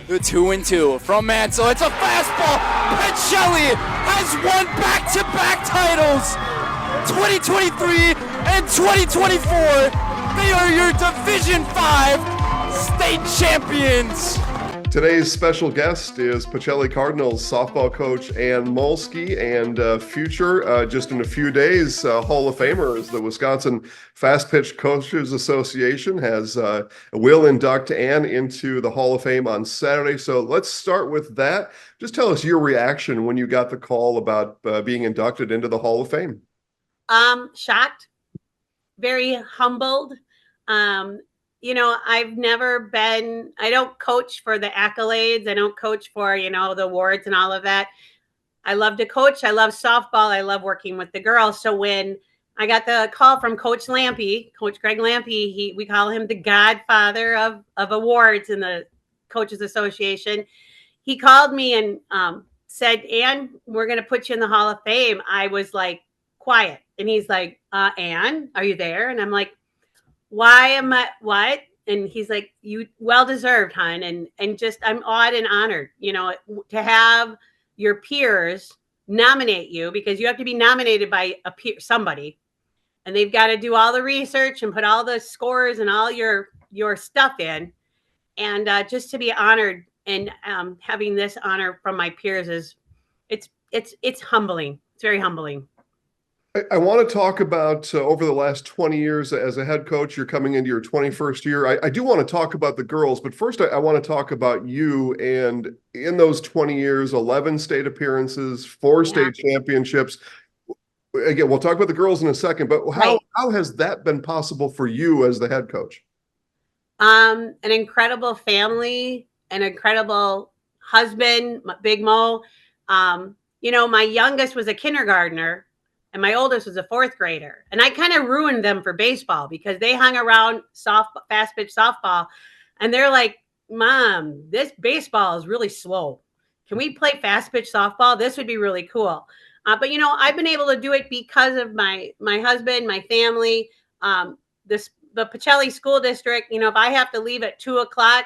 The 2-2 from Mansell. It's a fastball. Pacelli has won back-to-back titles. 2023 and 2024. They are your Division 5 state champions. Today's special guest is Pacelli Cardinals softball coach Ann Molski, and future, just in a few days, Hall of Famer, as the Wisconsin Fast Pitch Coaches Association will induct Ann into the Hall of Fame on Saturday. So let's start with that. Just tell us your reaction when you got the call about being inducted into the Hall of Fame. Shocked, very humbled. I don't coach for the accolades. I don't coach for, the awards and all of that. I love to coach. I love softball. I love working with the girls. So when I got the call from Coach Lampe, Coach Greg Lampe, we call him the godfather of awards in the Coaches Association. He called me and said, Ann, we're going to put you in the Hall of Fame. I was like, quiet. And he's like, Ann, are you there? And I'm like, why am I, what? And he's like, you well-deserved, hon. And just, I'm awed and honored, to have your peers nominate you, because you have to be nominated by somebody, and they've got to do all the research and put all the scores and all your stuff in. And just to be honored and having this honor from my peers it's humbling. It's very humbling. I want to talk about over the last 20 years as a head coach. You're coming into your 21st year. I do want to talk about the girls, but first I want to talk about you. And in those 20 years, 11 state appearances, 4 state championships. Again, we'll talk about the girls in a second, but how has that been possible for you as the head coach? An incredible family, an incredible husband, Big Mo. My youngest was a kindergartner, and my oldest was a 4th grader. And I kind of ruined them for baseball because they hung around fast pitch softball. And they're like, Mom, this baseball is really slow. Can we play fast pitch softball? This would be really cool. But, I've been able to do it because of my husband, my family, the Pacelli School District. If I have to leave at 2:00,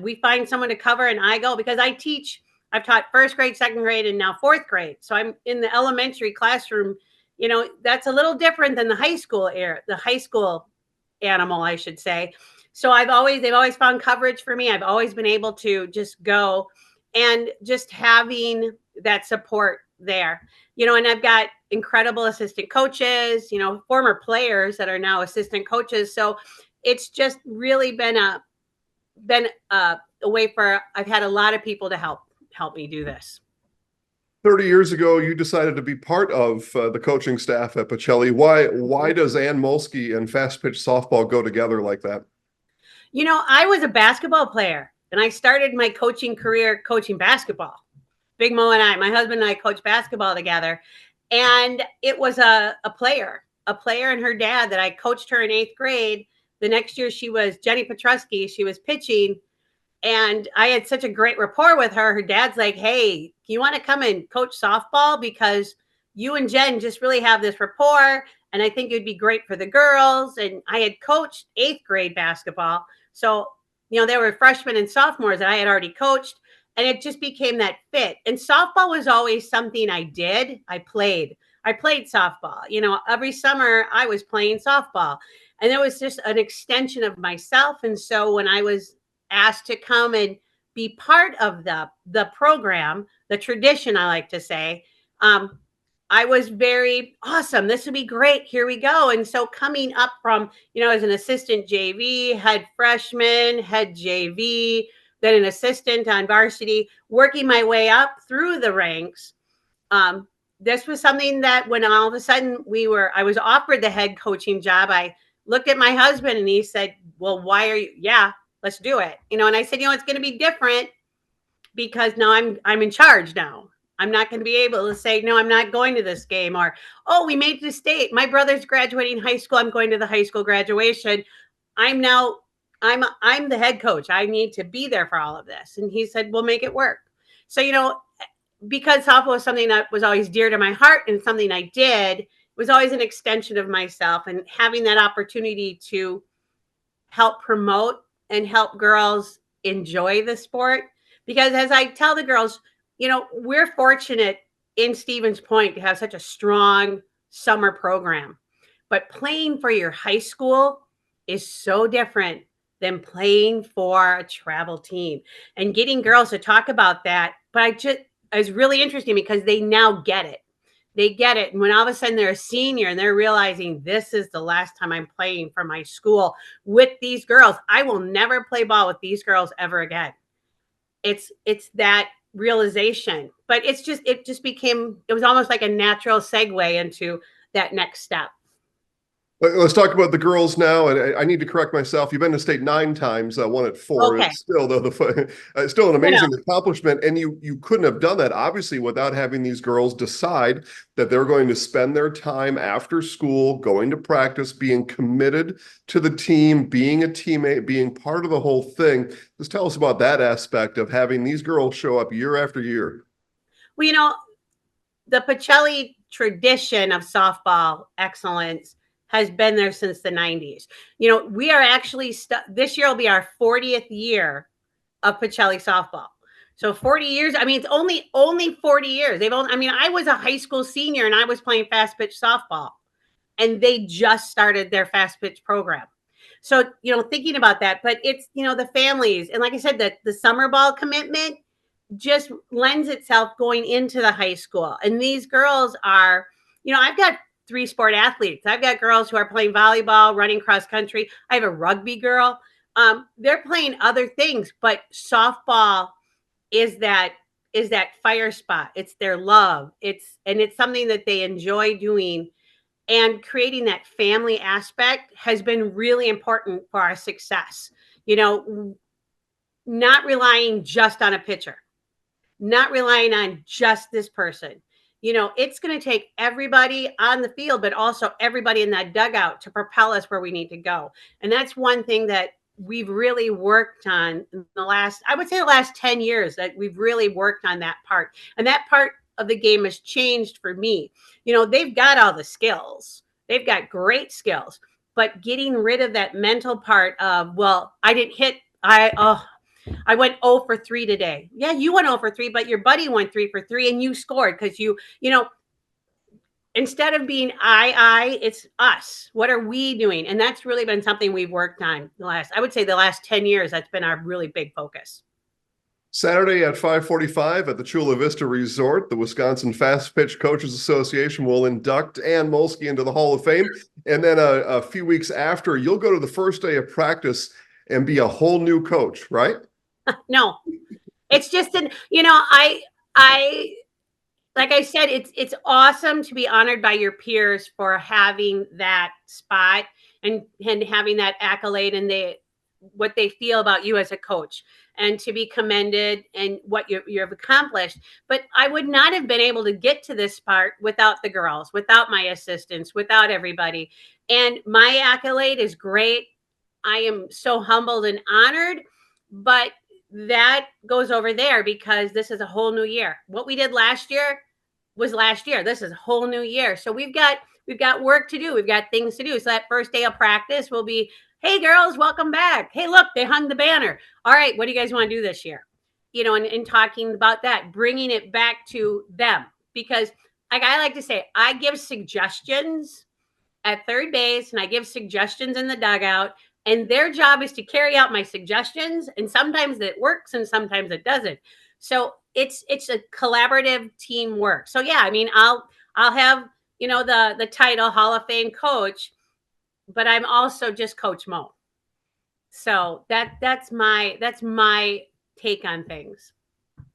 we find someone to cover and I go, because I teach. I've taught 1st grade, 2nd grade, and now 4th grade. So I'm in the elementary classroom. That's a little different than the high school animal, I should say. So they've always found coverage for me. I've always been able to just go, and just having that support there, and I've got incredible assistant coaches, former players that are now assistant coaches. So it's just really been a way for, I've had a lot of people to help me do this. 30 years ago, you decided to be part of the coaching staff at Pacelli. Why does Ann Molski and fast pitch softball go together like that? I was a basketball player, and I started my coaching career coaching basketball. Big Mo and my husband and I coached basketball together. And it was a player and her dad that I coached her in 8th grade. The next year she was Jenny Petrusky. She was pitching. And I had such a great rapport with her. Her dad's like, hey, you want to come and coach softball? Because you and Jen just really have this rapport. And I think it'd be great for the girls. And I had coached 8th grade basketball. So, there were freshmen and sophomores that I had already coached. And it just became that fit. And softball was always something I did. I played softball. Every summer I was playing softball. And it was just an extension of myself. And so when I was asked to come and be part of the program, the tradition, I like to say, I was very awesome. This would be great. Here we go. And so coming up from, as an assistant JV, head freshman, head JV, then an assistant on varsity, working my way up through the ranks. This was something that when all of a sudden I was offered the head coaching job, I looked at my husband and he said, well, why are you? Yeah, let's do it. And I said, it's going to be different because now I'm in charge now. I'm not going to be able to say, no, I'm not going to this game, or, oh, we made the state. My brother's graduating high school. I'm going to the high school graduation. I'm the head coach. I need to be there for all of this. And he said, we'll make it work. So, because softball was something that was always dear to my heart and something I did, it was always an extension of myself, and having that opportunity to help promote and help girls enjoy the sport. Because as I tell the girls, we're fortunate in Stevens Point to have such a strong summer program. But playing for your high school is so different than playing for a travel team. And getting girls to talk about that, it's really interesting because they now get it. They get it. And when all of a sudden they're a senior and they're realizing this is the last time I'm playing for my school with these girls, I will never play ball with these girls ever again. It's that realization, but it was almost like a natural segue into that next step. Let's talk about the girls now, and I need to correct myself. You've been to state 9 times, won at 4. Okay. It's still still an amazing accomplishment, and you couldn't have done that obviously without having these girls decide that they're going to spend their time after school going to practice, being committed to the team, being a teammate, being part of the whole thing. Just tell us about that aspect of having these girls show up year after year. Well, the Pacelli tradition of softball excellence has been there since the 90s. We are actually this year will be our 40th year of Pacelli softball. So 40 years. I mean, it's only 40 years. I was a high school senior and I was playing fast pitch softball, and they just started their fast pitch program. So, thinking about that, but it's, the families. And like I said, the summer ball commitment just lends itself going into the high school. And these girls are, I've got 3 sport athletes. I've got girls who are playing volleyball, running cross country. I have a rugby girl. They're playing other things, but softball is that fire spot. It's their love. It's something that they enjoy doing, and creating that family aspect has been really important for our success. Not relying just on a pitcher, not relying on just this person. It's going to take everybody on the field, but also everybody in that dugout to propel us where we need to go. And that's one thing that we've really worked on in the last 10 years, that we've really worked on that part. And that part of the game has changed for me. They've got all the skills. They've got great skills, but getting rid of that mental part of, well, I didn't hit, I went 0 for 3 today. Yeah, you went 0 for 3, but your buddy went 3 for 3 and you scored because instead of being I, it's us. What are we doing? And that's really been something we've worked on the last 10 years. That's been our really big focus. Saturday at 5:45 at the Chula Vista Resort, the Wisconsin Fast Pitch Coaches Association will induct Ann Molski into the Hall of Fame. And then a few weeks after, you'll go to the first day of practice and be a whole new coach, right? No, it's just like I said, it's awesome to be honored by your peers for having that spot and having that accolade and what they feel about you as a coach, and to be commended and what you have accomplished. But I would not have been able to get to this part without the girls, without my assistants, without everybody. And my accolade is great. I am so humbled and honored, but that goes over there because this is a whole new year. What we did last year was last year. This is a whole new year. So we've got work to do. We've got things to do. So that first day of practice will be, hey girls, welcome back. Hey, look, they hung the banner. All right, what do you guys want to do this year? And talking about that, bringing it back to them, because like I like to say, I give suggestions at third base and I give suggestions in the dugout. And their job is to carry out my suggestions. And sometimes it works and sometimes it doesn't. So it's a collaborative teamwork. So yeah, I'll have, the title Hall of Fame coach, but I'm also just Coach Mo. So that's my take on things.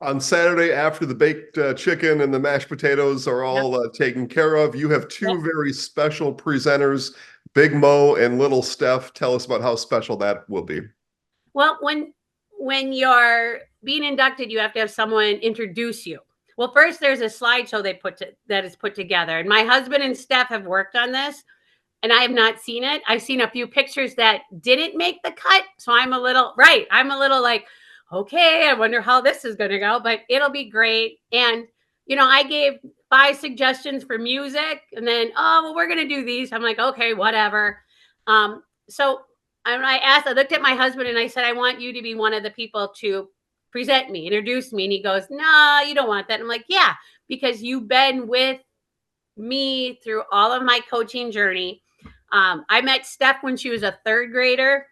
On Saturday, after the baked chicken and the mashed potatoes are all taken care of, you have 2 very special presenters, Big Mo and Little Steph. Tell us about how special that will be. Well, when you're being inducted, you have to have someone introduce you. Well, first there's a slideshow that is put together, and my husband and Steph have worked on this, and I have not seen it. I've seen a few pictures that didn't make the cut, so I'm a little like, okay, I wonder how this is going to go, but it'll be great. And I gave 5 suggestions for music, and then we're going to do these. I'm like, okay, whatever. So I looked at my husband and I said, I want you to be one of the people to present me, introduce me. And he goes, no, you don't want that. I'm like, yeah, because you've been with me through all of my coaching journey. I met Steph when she was a third grader.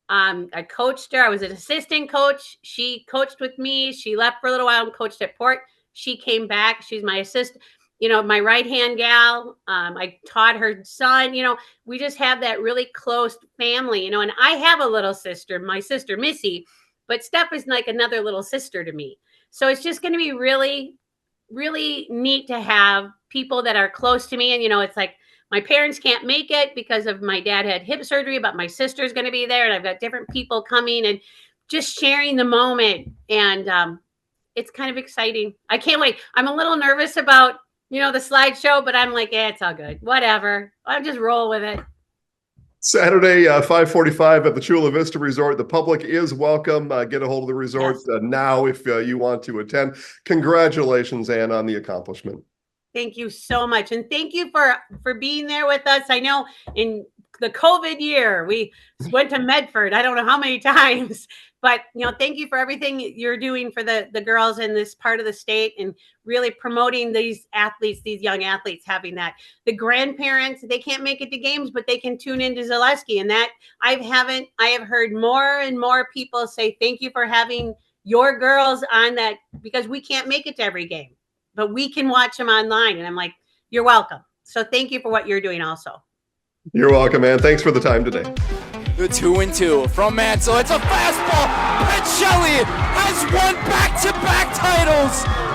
I coached her. I was an assistant coach. She coached with me. She left for a little while and coached at Port. She came back. She's my assistant, my right-hand gal. I taught her son, we just have that really close family, and I have a little sister, my sister, Missy, but Steph is like another little sister to me. So it's just going to be really, really neat to have people that are close to me. And, it's like, my parents can't make it because of my dad had hip surgery, but my sister's going to be there, and I've got different people coming and just sharing the moment. And it's kind of exciting. I can't wait. I'm a little nervous about, the slideshow, but I'm like, it's all good. Whatever. I'll just roll with it. Saturday, 5:45 at the Chula Vista Resort. The public is welcome. Get a hold of the resort now if you want to attend. Congratulations, Ann, on the accomplishment. Thank you so much. And thank you for being there with us. I know in the COVID year, we went to Medford, I don't know how many times, but, thank you for everything you're doing for the girls in this part of the state and really promoting these athletes, these young athletes, having that. The grandparents, they can't make it to games, but they can tune into Zaleski. And that I have heard more and more people say, thank you for having your girls on that, because we can't make it to every game, but we can watch them online. And I'm like, you're welcome. So thank you for what you're doing also. You're welcome, man. Thanks for the time today. The 2-2 from Mansell. It's a fastball. Pacelli has won back-to-back titles.